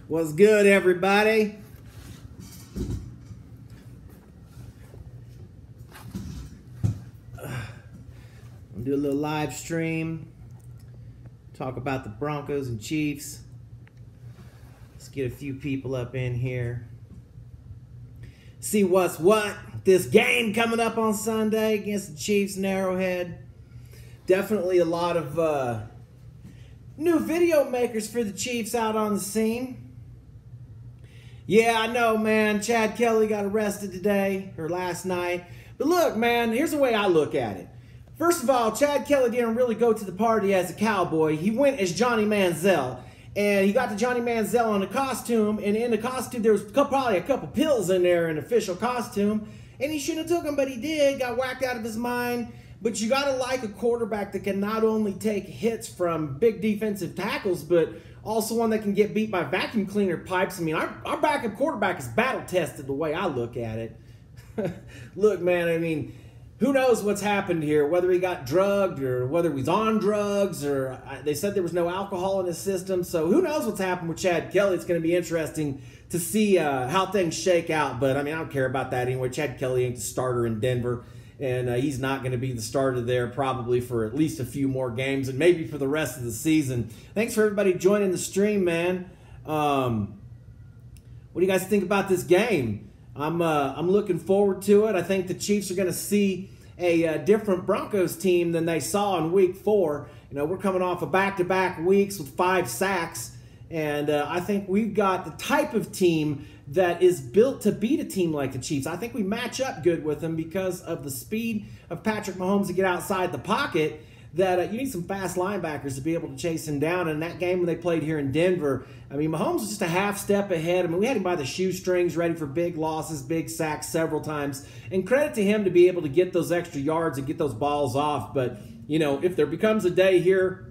What's good, everybody? I'll do a little live stream, talk about the Broncos and Chiefs. Let's get a few people up in here. See what's what. This game coming up on Sunday against the Chiefs in Arrowhead. Definitely a lot of new video makers for the Chiefs out on the scene. Yeah, I know, man. Chad Kelly got arrested today, or last night. But look, man, here's the way I look at it. First of all, Chad Kelly didn't really go to the party as a cowboy. He went as Johnny Manziel. And he got the Johnny Manziel in a costume. And in the costume, there was probably a couple pills in there in official costume. And he shouldn't have took them, but he did. Got whacked out of his mind. But you got to like a quarterback that can not only take hits from big defensive tackles, but also one that can get beat by vacuum cleaner pipes. I mean, our backup quarterback is battle-tested the way I look at it. Look, man, I mean, who knows what's happened here, whether he got drugged or whether he's on drugs, or they said there was no alcohol in his system. So who knows what's happened with Chad Kelly. It's going to be interesting to see how things shake out. But, I mean, I don't care about that anyway. Chad Kelly ain't the starter in Denver. And he's not going to be the starter there probably for at least a few more games and maybe for the rest of the season. Thanks for everybody joining the stream, man. What do you guys think about this game? I'm looking forward to it. I think the Chiefs are going to see a different Broncos team than they saw in Week 4. You know, we're coming off of back-to-back weeks with 5 sacks. And I think we've got the type of team that is built to beat a team like the Chiefs. I think we match up good with them because of the speed of Patrick Mahomes to get outside the pocket, that you need some fast linebackers to be able to chase him down. And in that game when they played here in Denver, I mean, Mahomes was just a half step ahead. I mean, we had him by the shoestrings, ready for big losses, big sacks several times. And credit to him to be able to get those extra yards and get those balls off. But, you know, if there becomes a day here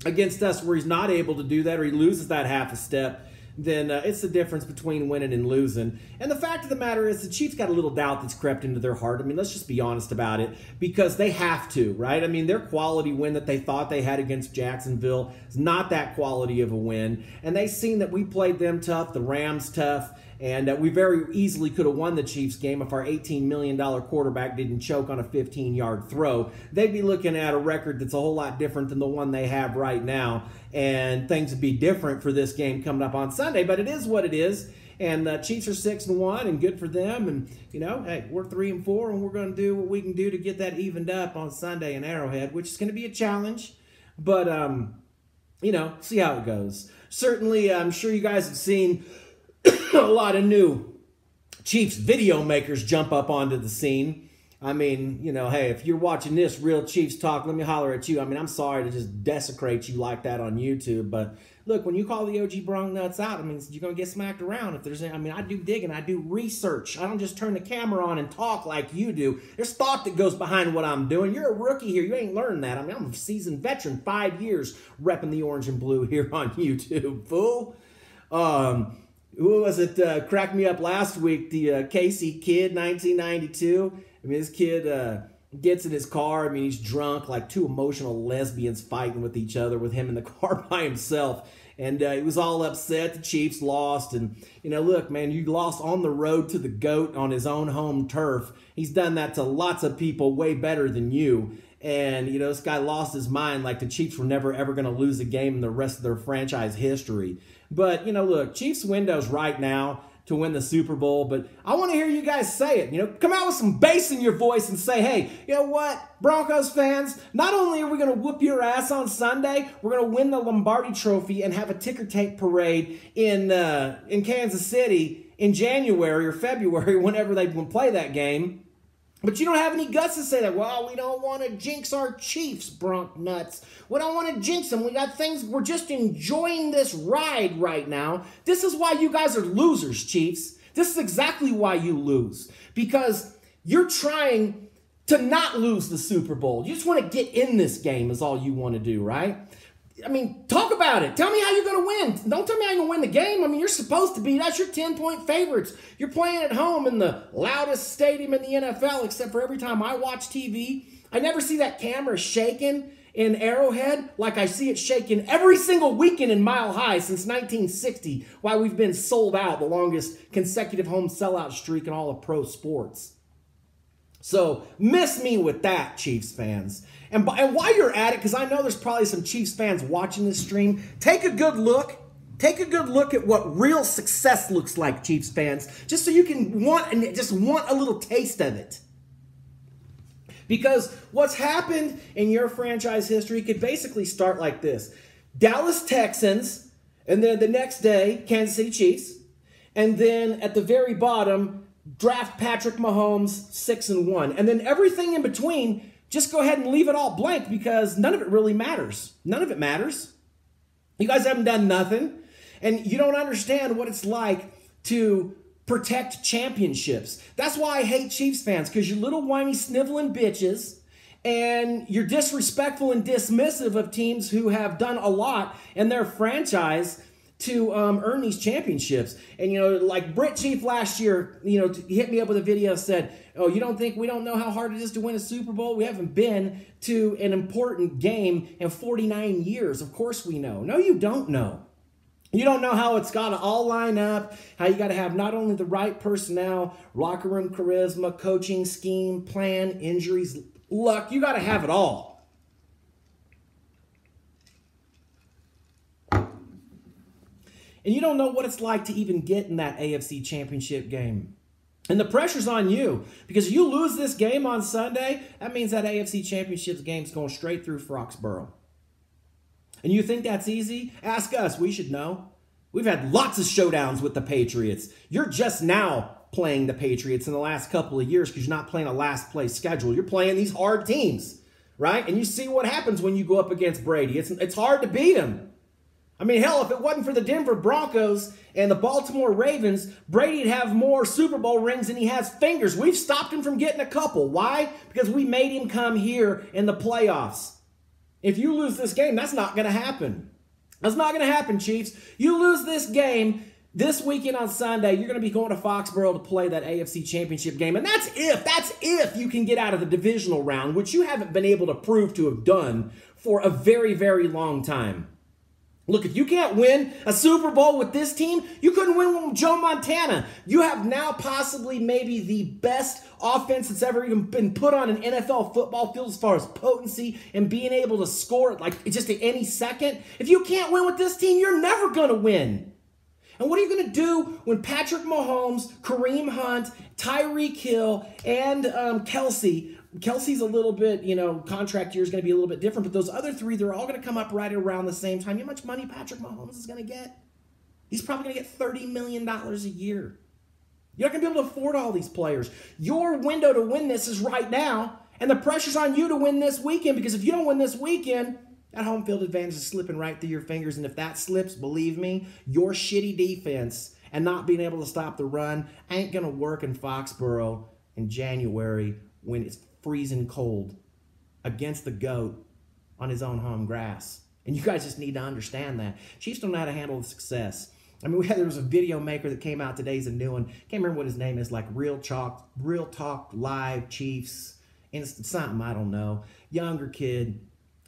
against us where he's not able to do that, or he loses that half a step, then it's the difference between winning and losing. And the fact of the matter is the Chiefs got a little doubt that's crept into their heart. I mean, let's just be honest about it, because they have to, right? I mean, their quality win that they thought they had against Jacksonville is not that quality of a win. And they've seen that we played them tough, the Rams tough, and we very easily could have won the Chiefs game if our $18 million quarterback didn't choke on a 15-yard throw. They'd be looking at a record that's a whole lot different than the one they have right now, and things would be different for this game coming up on Sunday. But it is what it is, and the Chiefs are 6-1, and good for them. And, you know, hey, we're 3-4, and we're going to do what we can do to get that evened up on Sunday in Arrowhead, which is going to be a challenge. But, you know, see how it goes. Certainly, I'm sure you guys have seen a lot of new Chiefs video makers jump up onto the scene. I mean, you know, hey, if you're watching this Real Chiefs Talk, let me holler at you. I mean, I'm sorry to just desecrate you like that on YouTube, but look, when you call the OG Bronc Nuts out, I mean, you're going to get smacked around. If there's, I mean, I do digging, I do research. I don't just turn the camera on and talk like you do. There's thought that goes behind what I'm doing. You're a rookie here. You ain't learned that. I mean, I'm a seasoned veteran, 5 years repping the orange and blue here on YouTube, fool. Who was it cracked me up last week? The Casey kid, 1992. I mean, this kid gets in his car. I mean, he's drunk, like 2 emotional lesbians fighting with each other with him in the car by himself. And he was all upset. The Chiefs lost. And, you know, look, man, you lost on the road to the GOAT on his own home turf. He's done that to lots of people way better than you. And, you know, this guy lost his mind like the Chiefs were never, ever going to lose a game in the rest of their franchise history. But, you know, look, Chiefs window's right now to win the Super Bowl, but I want to hear you guys say it. You know, come out with some bass in your voice and say, hey, you know what, Broncos fans, not only are we going to whoop your ass on Sunday, we're going to win the Lombardi Trophy and have a ticker tape parade in Kansas City in January or February, whenever they play that game. But you don't have any guts to say that. Well, we don't want to jinx our Chiefs, Bronc Nuts. We don't want to jinx them. We got things. We're just enjoying this ride right now. This is why you guys are losers, Chiefs. This is exactly why you lose. Because you're trying to not lose the Super Bowl. You just want to get in this game is all you want to do, right? I mean, talk about it. Tell me how you're going to win. Don't tell me how you're going to win the game. I mean, you're supposed to be. That's your 10-point favorites. You're playing at home in the loudest stadium in the NFL, except for every time I watch TV. I never see that camera shaking in Arrowhead like I see it shaking every single weekend in Mile High since 1960, why we've been sold out, the longest consecutive home sellout streak in all of pro sports. So miss me with that, Chiefs fans. And while you're at it, because I know there's probably some Chiefs fans watching this stream, take a good look. Take a good look at what real success looks like, Chiefs fans, just so you can want a little taste of it. Because what's happened in your franchise history could basically start like this. Dallas Texans, and then the next day, Kansas City Chiefs, and then at the very bottom, draft Patrick Mahomes 6-1. And then everything in between, just go ahead and leave it all blank because none of it really matters. None of it matters. You guys haven't done nothing, and you don't understand what it's like to protect championships. That's why I hate Chiefs fans, because you're little whiny sniveling bitches and you're disrespectful and dismissive of teams who have done a lot in their franchise to earn these championships. And, like Brit Chief last year, he hit me up with a video, said, oh, you don't think we don't know how hard it is to win a Super Bowl? We haven't been to an important game in 49 years. Of course we know. No, you don't know. You don't know how it's got to all line up, how you got to have not only the right personnel, locker room charisma, coaching scheme, plan, injuries, luck. You got to have it all. And you don't know what it's like to even get in that AFC Championship game. And the pressure's on you, because if you lose this game on Sunday, that means that AFC Championship game's going straight through Foxborough. And you think that's easy? Ask us. We should know. We've had lots of showdowns with the Patriots. You're just now playing the Patriots in the last couple of years because you're not playing a last place schedule. You're playing these hard teams, right? And you see what happens when you go up against Brady. It's hard to beat him. I mean, hell, if it wasn't for the Denver Broncos and the Baltimore Ravens, Brady'd have more Super Bowl rings than he has fingers. We've stopped him from getting a couple. Why? Because we made him come here in the playoffs. If you lose this game, that's not going to happen. That's not going to happen, Chiefs. You lose this game this weekend on Sunday, you're going to be going to Foxborough to play that AFC Championship game. And that's if you can get out of the divisional round, which you haven't been able to prove to have done for a very, very long time. Look, if you can't win a Super Bowl with this team, you couldn't win one with Joe Montana. You have now possibly maybe the best offense that's ever even been put on an NFL football field as far as potency and being able to score like just at any second. If you can't win with this team, you're never going to win. And what are you going to do when Patrick Mahomes, Kareem Hunt, Tyreek Hill, and Kelsey's a little bit, contract year is going to be a little bit different, but those other three, they're all going to come up right around the same time. You know how much money Patrick Mahomes is going to get? He's probably going to get $30 million a year. You're not going to be able to afford all these players. Your window to win this is right now, and the pressure's on you to win this weekend, because if you don't win this weekend, that home field advantage is slipping right through your fingers, and if that slips, believe me, your shitty defense and not being able to stop the run ain't going to work in Foxborough in January when it's freezing cold against the GOAT on his own home grass. And you guys just need to understand that. Chiefs don't know how to handle the success. I mean, there was a video maker that came out today. He's a new one. Can't remember what his name is, like Real Talk Live Chiefs. Something, I don't know. Younger kid.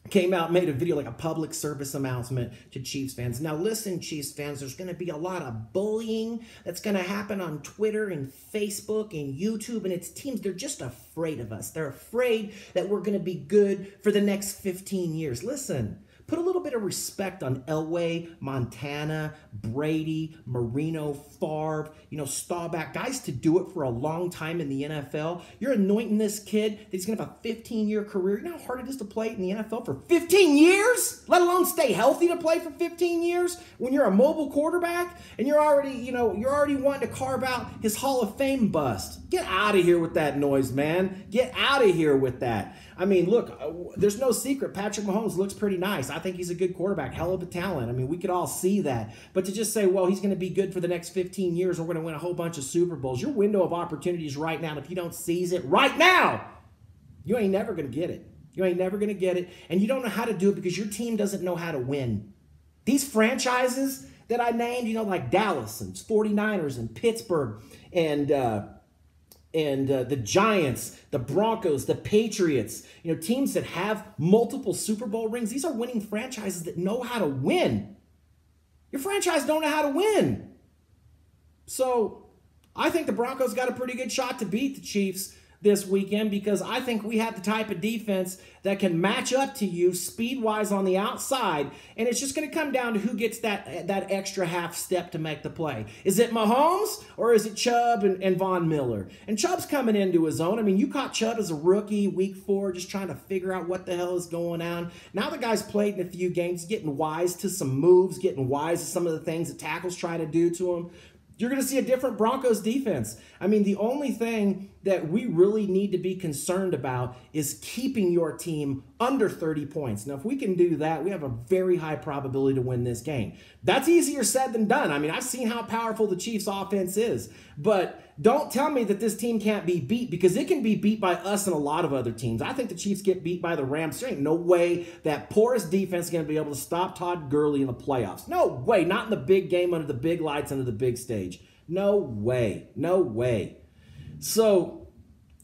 Came out, made a video, like a public service announcement to Chiefs fans. Now listen, Chiefs fans, there's going to be a lot of bullying that's going to happen on Twitter and Facebook and YouTube, and it's teams, they're just afraid of us. They're afraid that we're going to be good for the next 15 years. Listen, put a little bit of respect on Elway, Montana, Brady, Marino, Favre, Staubach, guys to do it for a long time in the NFL. You're anointing this kid that he's going to have a 15-year career. You know how hard it is to play in the NFL for 15 years? Let alone stay healthy to play for 15 years when you're a mobile quarterback and you're already wanting to carve out his Hall of Fame bust. Get out of here with that noise, man. Get out of here with that. I mean, look, there's no secret. Patrick Mahomes looks pretty nice. I think he's a good quarterback, hell of a talent. I mean, we could all see that. But to just say, well, he's going to be good for the next 15 years, we're going to win a whole bunch of Super Bowls. Your window of opportunity is right now. And if you don't seize it right now, you ain't never going to get it. You ain't never going to get it. And you don't know how to do it because your team doesn't know how to win. These franchises that I named, like Dallas and 49ers and Pittsburgh and and the Giants, the Broncos, the Patriots, teams that have multiple Super Bowl rings. These are winning franchises that know how to win. Your franchise don't know how to win. So I think the Broncos got a pretty good shot to beat the Chiefs this weekend, because I think we have the type of defense that can match up to you speed-wise on the outside, and it's just going to come down to who gets that extra half step to make the play. Is it Mahomes, or is it Chubb and Von Miller? And Chubb's coming into his own. I mean, you caught Chubb as a rookie, week 4, just trying to figure out what the hell is going on. Now the guy's played in a few games, getting wise to some moves, getting wise to some of the things that tackles try to do to him. You're going to see a different Broncos defense. I mean, the only thing that we really need to be concerned about is keeping your team under 30 points. Now, if we can do that, we have a very high probability to win this game. That's easier said than done. I mean, I've seen how powerful the Chiefs' offense is. But don't tell me that this team can't be beat, because it can be beat by us and a lot of other teams. I think the Chiefs get beat by the Rams. There ain't no way that porous defense is going to be able to stop Todd Gurley in the playoffs. No way. Not in the big game under the big lights, under the big stage. No way. No way. So,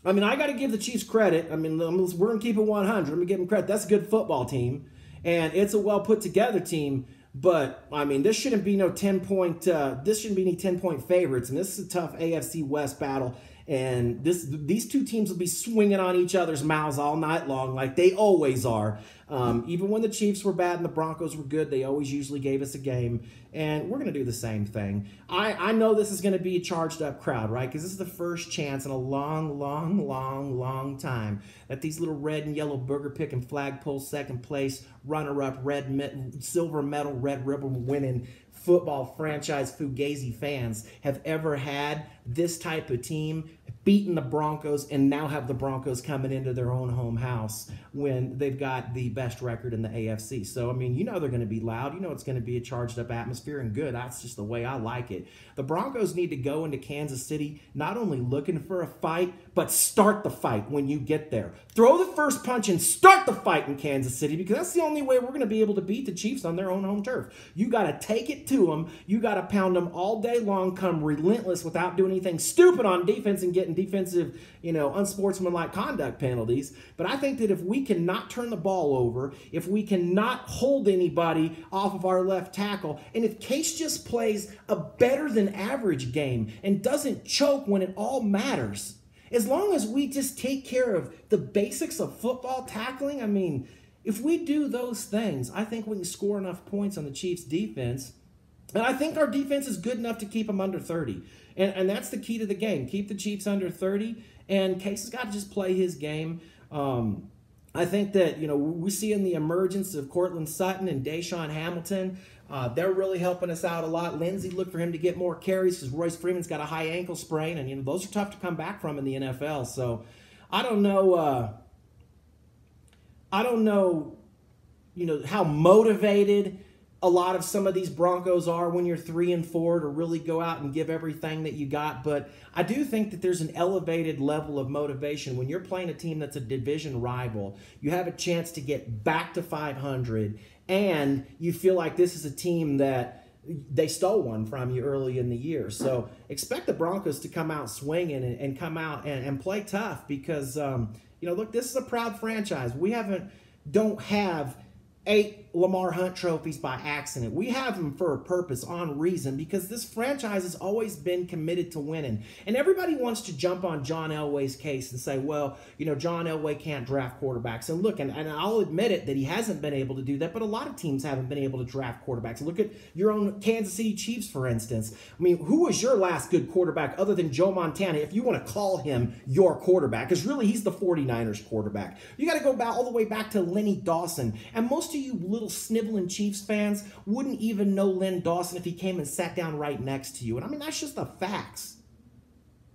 I mean, I got to give the Chiefs credit. I mean, we're going to keep it 100. Let me give them credit. That's a good football team, and it's a well put together team. But I mean, this shouldn't be no 10-point. This shouldn't be any 10-point favorites, and this is a tough AFC West battle. And these two teams will be swinging on each other's mouths all night long, like they always are. Even when the Chiefs were bad and the Broncos were good, they always usually gave us a game. And we're going to do the same thing. I know this is going to be a charged up crowd, right? Because this is the first chance in a long, long, long, long time that these little red and yellow burger picking flagpole second place, runner-up, silver medal, red ribbon winning football franchise Fugazi fans have ever had this type of team beating the Broncos, and now have the Broncos coming into their own home house when they've got the best record in the AFC. So, I mean, they're going to be loud. It's going to be a charged up atmosphere, and good. That's just the way I like it. The Broncos need to go into Kansas City not only looking for a fight, but start the fight when you get there. Throw the first punch and start the fight in Kansas City, because that's the only way we're going to be able to beat the Chiefs on their own home turf. You got to take it to them. You got to pound them all day long, come relentless without doing anything stupid on defense and getting defensive, unsportsmanlike conduct penalties. But I think that if we cannot turn the ball over, if we cannot hold anybody off of our left tackle, and if Case just plays a better than average game and doesn't choke when it all matters, as long as we just take care of the basics of football tackling, I mean, if we do those things, I think we can score enough points on the Chiefs' defense. And I think our defense is good enough to keep them under 30. And that's the key to the game. Keep the Chiefs under 30, and Case has got to just play his game. I think that, we see in the emergence of Cortland Sutton and Deshaun Hamilton, they're really helping us out a lot. Lindsey, look for him to get more carries, because Royce Freeman's got a high ankle sprain, and, those are tough to come back from in the NFL. So I don't know, how motivated a lot of some of these Broncos are when you're 3-4 to really go out and give everything that you got. But I do think that there's an elevated level of motivation when you're playing a team that's a division rival. You have a chance to get back to 500, and you feel like this is a team that they stole one from you early in the year. So expect the Broncos to come out swinging and come out and play tough, because, look, this is a proud franchise. We don't have 8 Lamar Hunt trophies by accident. We have them for a purpose, on reason, because this franchise has always been committed to winning. And everybody wants to jump on John Elway's case and say, well, John Elway can't draft quarterbacks. And look, and I'll admit it that he hasn't been able to do that, but a lot of teams haven't been able to draft quarterbacks. Look at your own Kansas City Chiefs, for instance. I mean, who was your last good quarterback other than Joe Montana, if you want to call him your quarterback? Because really, he's the 49ers quarterback. You got to go all the way back to Lenny Dawson. And most of you little sniveling Chiefs fans wouldn't even know Len Dawson if he came and sat down right next to you. And I mean, that's just the facts.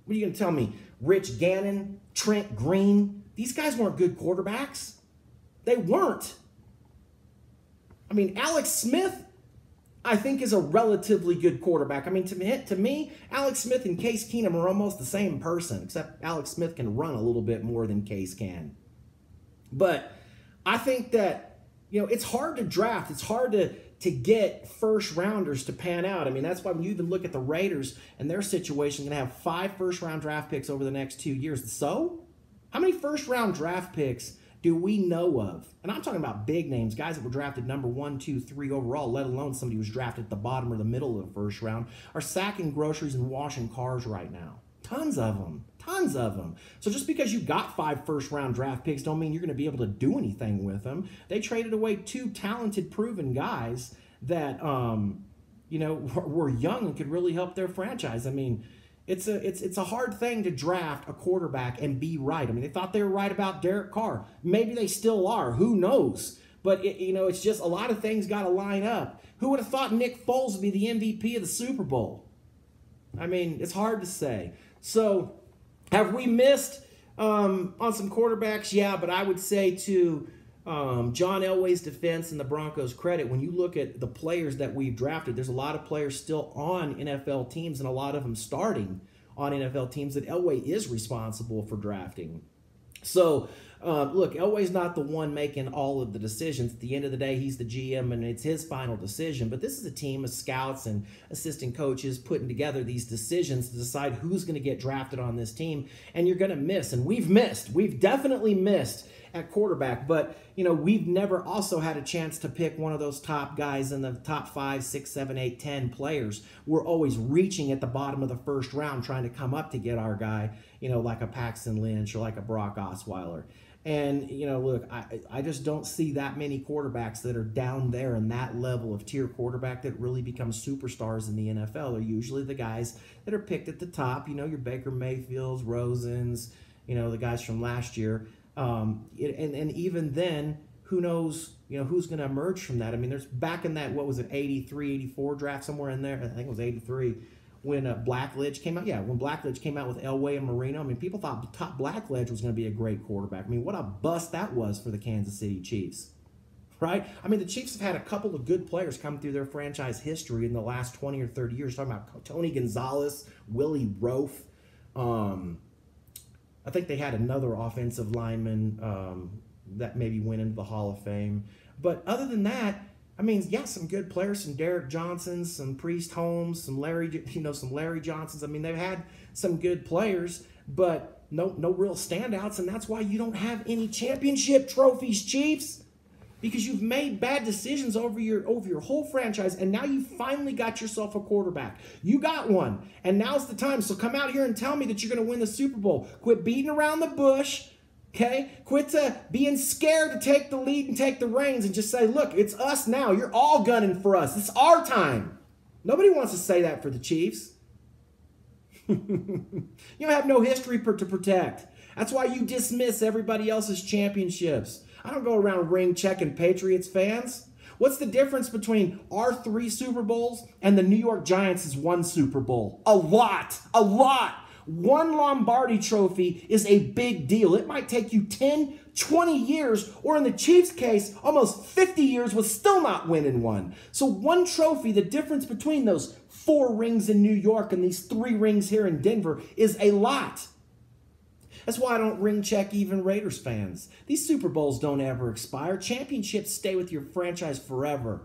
What are you going to tell me? Rich Gannon, Trent Green, these guys weren't good quarterbacks. They weren't. I mean, Alex Smith, I think, is a relatively good quarterback. I mean, to me, Alex Smith and Case Keenum are almost the same person, except Alex Smith can run a little bit more than Case can. But I think that it's hard to draft. It's hard to get first rounders to pan out. I mean, that's why when you even look at the Raiders and their situation, going to have 5 first-round draft picks over the next 2 years. So, how many first-round draft picks do we know of? And I'm talking about big names, guys that were drafted number 1, 2, 3 overall, let alone somebody who was drafted at the bottom or the middle of the first round, are sacking groceries and washing cars right now. Tons of them. Tons of them. So just because you got 5 first-round draft picks don't mean you're going to be able to do anything with them. They traded away 2 talented, proven guys that, were young and could really help their franchise. I mean, it's a hard thing to draft a quarterback and be right. I mean, they thought they were right about Derek Carr. Maybe they still are. Who knows? But, it's just a lot of things got to line up. Who would have thought Nick Foles would be the MVP of the Super Bowl? I mean, it's hard to say. So, have we missed on some quarterbacks? Yeah, but I would say to John Elway's defense and the Broncos' credit, when you look at the players that we've drafted, there's a lot of players still on NFL teams and a lot of them starting on NFL teams that Elway is responsible for drafting. So, look, Elway's not the one making all of the decisions. At the end of the day, he's the GM, and it's his final decision. But this is a team of scouts and assistant coaches putting together these decisions to decide who's going to get drafted on this team. And you're going to miss. And we've missed. We've definitely missed at quarterback. But, we've never also had a chance to pick one of those top guys in the top 5, 6, 7, 8, 10 players. We're always reaching at the bottom of the first round trying to come up to get our guy, like a Paxton Lynch or like a Brock Osweiler. And, look, I just don't see that many quarterbacks that are down there in that level of tier quarterback that really become superstars in the NFL. They're usually the guys that are picked at the top, your Baker Mayfields, Rosens, the guys from last year. And even then, who knows, who's going to emerge from that. I mean, there's back in that, 83, 84 draft, somewhere in there, I think it was 83, when Blackledge came out. Yeah, when Blackledge came out with Elway and Marino, I mean, people thought Blackledge was going to be a great quarterback. I mean, what a bust that was for the Kansas City Chiefs, right? I mean, the Chiefs have had a couple of good players come through their franchise history in the last 20 or 30 years. Talking about Tony Gonzalez, Willie Roaf. I think they had another offensive lineman that maybe went into the Hall of Fame. But other than that, I mean, yeah, some good players, some Derek Johnsons, some Priest Holmes, some Larry Johnsons. I mean, they've had some good players, but no real standouts, and that's why you don't have any championship trophies, Chiefs, because you've made bad decisions over your whole franchise, and now you finally got yourself a quarterback. You got one, and now's the time. So come out here and tell me that you're going to win the Super Bowl. Quit beating around the bush. Okay? Quit being scared to take the lead and take the reins and just say, look, it's us now. You're all gunning for us. It's our time. Nobody wants to say that for the Chiefs. You have no history to protect. That's why you dismiss everybody else's championships. I don't go around ring checking Patriots fans. What's the difference between our 3 Super Bowls and the New York Giants' 1 Super Bowl? A lot. A lot. 1 Lombardi trophy is a big deal. It might take you 10, 20 years, or in the Chiefs' case, almost 50 years with still not winning one. So 1 trophy, the difference between those 4 rings in New York and these 3 rings here in Denver is a lot. That's why I don't ring check even Raiders fans. These Super Bowls don't ever expire. Championships stay with your franchise forever.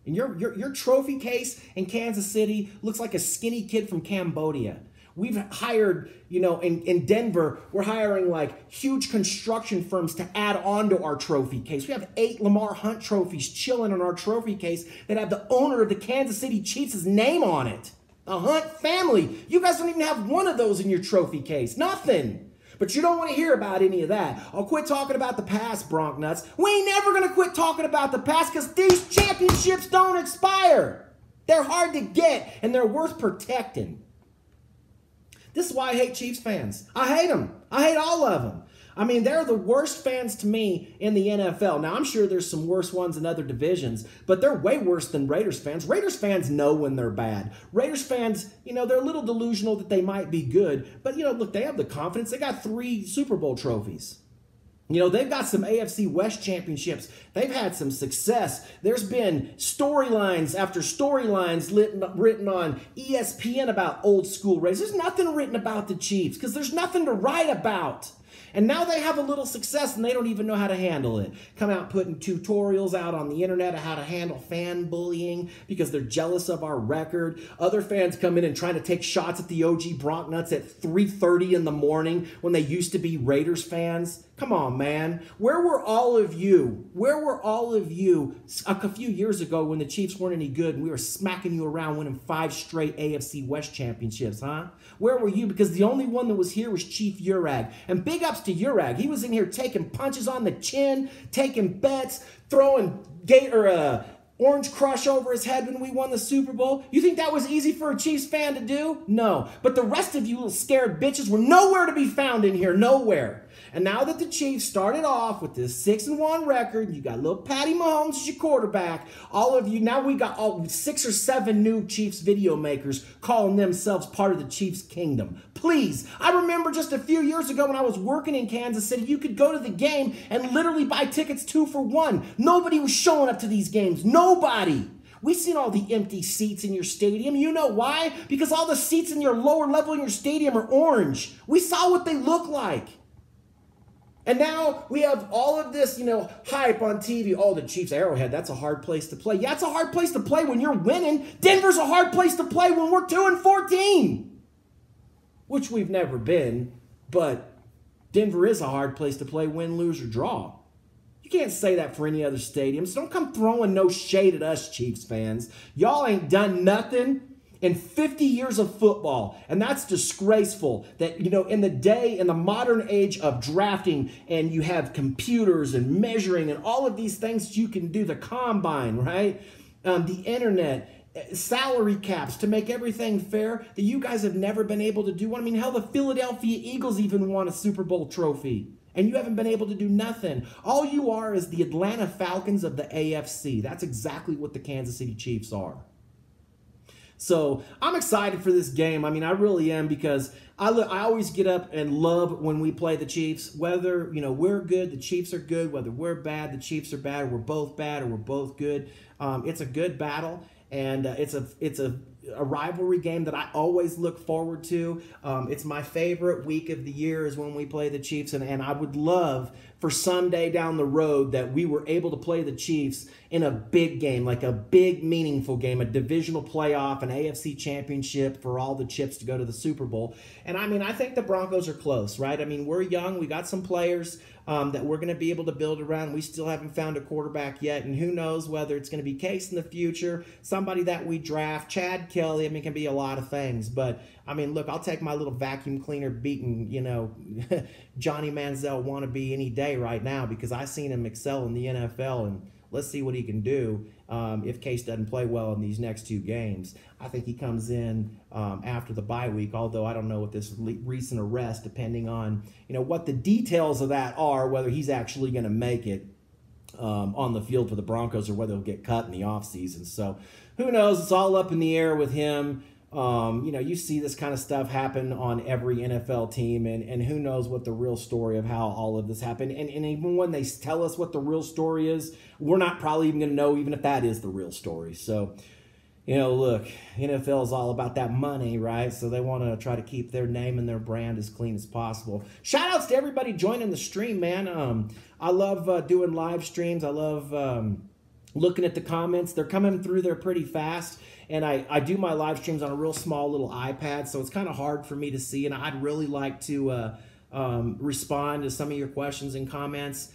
And your trophy case in Kansas City looks like a skinny kid from Cambodia. We've hired, in Denver, we're hiring like huge construction firms to add on to our trophy case. We have 8 Lamar Hunt trophies chilling on our trophy case that have the owner of the Kansas City Chiefs' name on it. The Hunt family. You guys don't even have one of those in your trophy case. Nothing. But you don't want to hear about any of that. I'll quit talking about the past, Bronc Nuts. We ain't never going to quit talking about the past because these championships don't expire. They're hard to get, and they're worth protecting. This is why I hate Chiefs fans. I hate them. I hate all of them. I mean, they're the worst fans to me in the NFL. Now, I'm sure there's some worse ones in other divisions, but they're way worse than Raiders fans. Raiders fans know when they're bad. Raiders fans, they're a little delusional that they might be good, but, look, they have the confidence. They got 3 Super Bowl trophies. They've got some AFC West championships. They've had some success. There's been storylines after storylines written on ESPN about old school Raiders. There's nothing written about the Chiefs because there's nothing to write about. And now they have a little success and they don't even know how to handle it. Come out putting tutorials out on the internet of how to handle fan bullying because they're jealous of our record. Other fans come in and trying to take shots at the OG Bronc Nuts at 3:30 in the morning when they used to be Raiders fans. Come on, man. Where were all of you? Where were all of you a few years ago when the Chiefs weren't any good and we were smacking you around winning 5 straight AFC West championships, huh? Where were you? Because the only one that was here was Chief Urag. And big ups to Urag. He was in here taking punches on the chin, taking bets, throwing Orange Crush over his head when we won the Super Bowl. You think that was easy for a Chiefs fan to do? No. But the rest of you little scared bitches were nowhere to be found in here. Nowhere. And now that the Chiefs started off with this 6-1 record, you got little Patty Mahomes as your quarterback. All of you, now we got 6 or 7 new Chiefs video makers calling themselves part of the Chiefs kingdom. Please, I remember just a few years ago when I was working in Kansas City, you could go to the game and literally buy tickets 2 for 1. Nobody was showing up to these games. Nobody. We've seen all the empty seats in your stadium. You know why? Because all the seats in your lower level in your stadium are orange. We saw what they look like. And now we have all of this, hype on TV. Oh, the Chiefs Arrowhead, that's a hard place to play. Yeah, it's a hard place to play when you're winning. Denver's a hard place to play when we're 2-14. Which we've never been, but Denver is a hard place to play, win, lose, or draw. You can't say that for any other stadium, so don't come throwing no shade at us, Chiefs fans. Y'all ain't done nothing in 50 years of football, and that's disgraceful that, in the modern age of drafting, and you have computers and measuring and all of these things that you can do, the combine, right? The internet, salary caps to make everything fair, that you guys have never been able to do one. I mean, hell, the Philadelphia Eagles even won a Super Bowl trophy, and you haven't been able to do nothing. All you are is the Atlanta Falcons of the AFC. That's exactly what the Kansas City Chiefs are. So I'm excited for this game. I mean, I really am, because I always get up and love when we play the Chiefs. Whether, we're good, the Chiefs are good. Whether we're bad, the Chiefs are bad. Or we're both bad, or we're both good. It's a good battle, and it's a rivalry game that I always look forward to. It's my favorite week of the year is when we play the Chiefs, and I would love for someday down the road that we were able to play the Chiefs in a big game, like a big meaningful game, a divisional playoff, an AFC championship for all the chips to go to the Super Bowl. And I mean, I think the Broncos are close, right? I mean, we're young. We got some players that we're going to be able to build around. We still haven't found a quarterback yet, and who knows whether it's going to be Case in the future, somebody that we draft, Chad Kelly. I mean, it can be a lot of things. But, I mean, look, I'll take my little vacuum cleaner beating, Johnny Manziel wannabe any day right now, because I've seen him excel in the NFL, and let's see what he can do if Case doesn't play well in these next 2 games. I think he comes in after the bye week, although I don't know with this recent arrest, depending on what the details of that are, whether he's actually going to make it on the field for the Broncos or whether he'll get cut in the offseason. So who knows? It's all up in the air with him. You see this kind of stuff happen on every NFL team, and who knows what the real story of how all of this happened. And even when they tell us what the real story is, we're not probably even going to know even if that is the real story. So, look, NFL is all about that money, right? So they want to try to keep their name and their brand as clean as possible. Shout outs to everybody joining the stream, man. I love doing live streams. I love looking at the comments. They're coming through there pretty fast. And I do my live streams on a real small little iPad, so it's kind of hard for me to see. And I'd really like to respond to some of your questions and comments,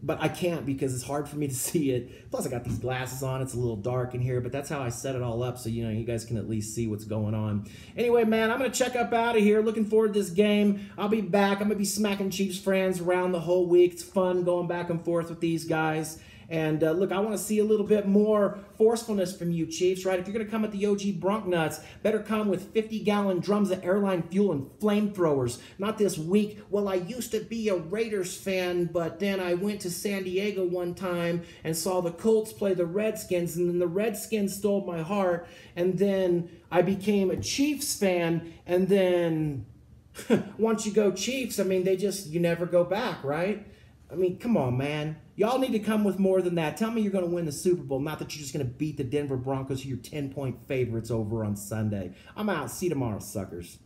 but I can't because it's hard for me to see it. Plus, I got these glasses on. It's a little dark in here, but that's how I set it all up, so you guys can at least see what's going on. Anyway, man, I'm going to check up out of here. Looking forward to this game. I'll be back. I'm going to be smacking Chiefs friends around the whole week. It's fun going back and forth with these guys. And look, I want to see a little bit more forcefulness from you, Chiefs, right? If you're going to come at the OG Bronc Nuts, better come with 50-gallon drums of airline fuel and flamethrowers. Not this weak, well, I used to be a Raiders fan, but then I went to San Diego one time and saw the Colts play the Redskins, and then the Redskins stole my heart, and then I became a Chiefs fan, and then once you go Chiefs, I mean, you never go back, right? I mean, come on, man. Y'all need to come with more than that. Tell me you're going to win the Super Bowl, not that you're just going to beat the Denver Broncos, who are 10-point favorites over on Sunday. I'm out. See you tomorrow, suckers.